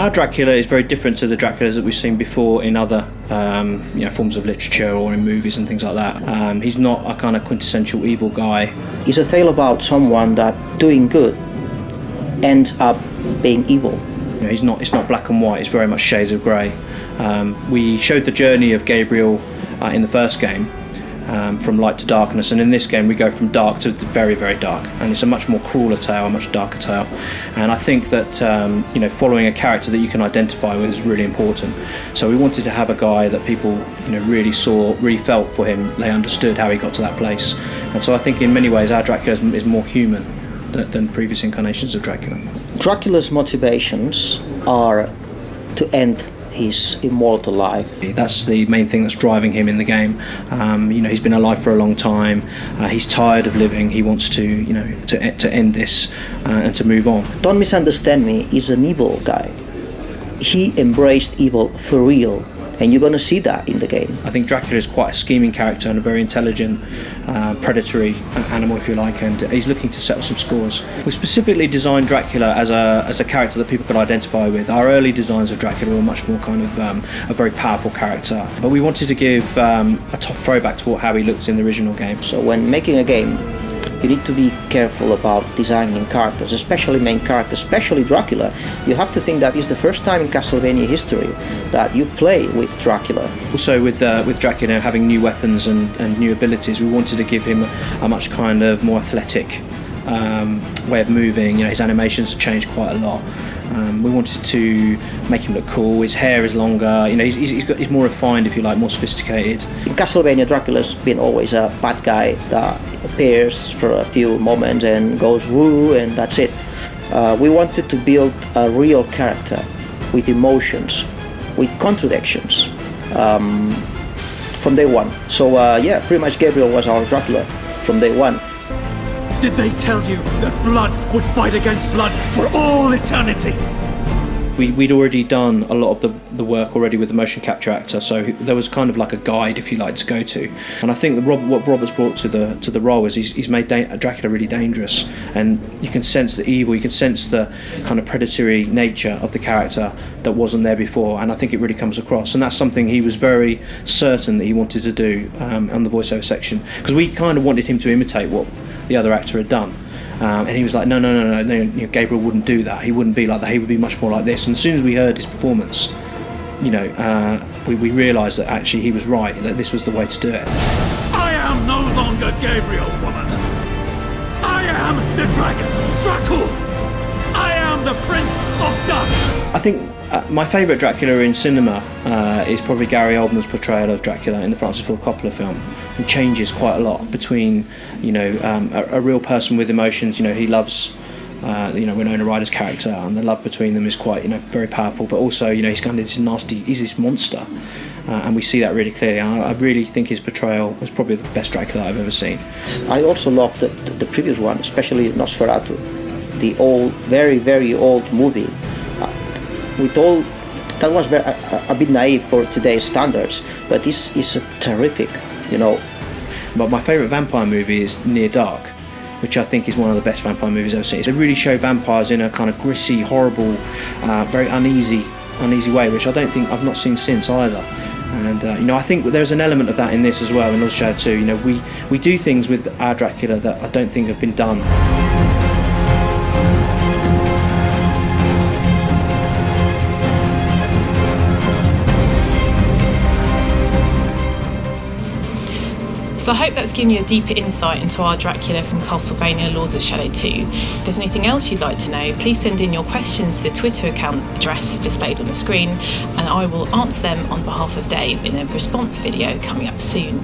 Our Dracula is very different to the Draculas that we've seen before in other forms of literature or in movies and things like that. He's not a kind of quintessential evil guy. It's a tale about someone that doing good ends up being evil. It's not black and white, it's very much shades of grey. We showed the journey of Gabriel in the first game, from light to darkness, and in this game we go from dark to very, very dark, and it's a much more crueler tale, a much darker tale. And I think that following a character that you can identify with is really important. So we wanted to have a guy that people really saw, really felt for him, they understood how he got to that place. And so I think in many ways our Dracula is more human than previous incarnations of Dracula. Dracula's motivations are to end his immortal life. That's the main thing that's driving him in the game. He's been alive for a long time. He's tired of living. He wants to end this and to move on. Don't misunderstand me. He's an evil guy. He embraced evil for real, and you're going to see that in the game. I think Dracula is quite a scheming character and a very intelligent, predatory animal, if you like, and he's looking to settle some scores. We specifically designed Dracula as a character that people could identify with. Our early designs of Dracula were much more kind of a very powerful character, but we wanted to give a top throwback to how he looked in the original game. So when making a game, you need to be careful about designing characters, especially main characters, especially Dracula. You have to think that it's the first time in Castlevania history that you play with Dracula. Also with Dracula having new weapons and new abilities, we wanted to give him a much kind of more athletic way of moving. His animations have changed quite a lot. We wanted to make him look cool. His hair is longer. He's more refined, if you like, more sophisticated. In Castlevania, Dracula's been always a bad guy that appears for a few moments and goes woo, and that's it. We wanted to build a real character with emotions, with contradictions from day one. So pretty much Gabriel was our Dracula from day one. Did they tell you that blood would fight against blood for all eternity? We'd already done a lot of the work already with the motion capture actor, so there was kind of like a guide, if you like, to go to. And I think that what Robert's brought to the role is he's made Dracula really dangerous, and you can sense the evil, you can sense the kind of predatory nature of the character that wasn't there before, and I think it really comes across. And that's something he was very certain that he wanted to do on the voiceover section, because we kind of wanted him to imitate what the other actor had done. And he was like, no, Gabriel wouldn't do that. He wouldn't be like that. He would be much more like this. And as soon as we heard his performance, we realised that actually he was right, that this was the way to do it. I am no longer Gabriel, woman. I am the dragon, Dracula. I am the Prince of Darkness. I think my favourite Dracula in cinema is probably Gary Oldman's portrayal of Dracula in the Francis Ford Coppola film. He changes quite a lot between, a real person with emotions. He loves, Winona Ryder's character, and the love between them is quite, very powerful. But also, he's kind of this nasty, he's this monster, and we see that really clearly. And I really think his portrayal was probably the best Dracula I've ever seen. I also loved the previous one, especially Nosferatu, the old, very, very old movie. That was a bit naive for today's standards, but this is terrific, But my favourite vampire movie is Near Dark, which I think is one of the best vampire movies I've seen. They really show vampires in a kind of gritty, horrible, very uneasy way, which I've not seen since either. And I think there's an element of that in this as well, in Lord Shadow 2. We do things with our Dracula that I don't think have been done. So I hope that's given you a deeper insight into our Dracula from Castlevania Lords of Shadow 2. If there's anything else you'd like to know, please send in your questions to the Twitter account address displayed on the screen, and I will answer them on behalf of Dave in a response video coming up soon.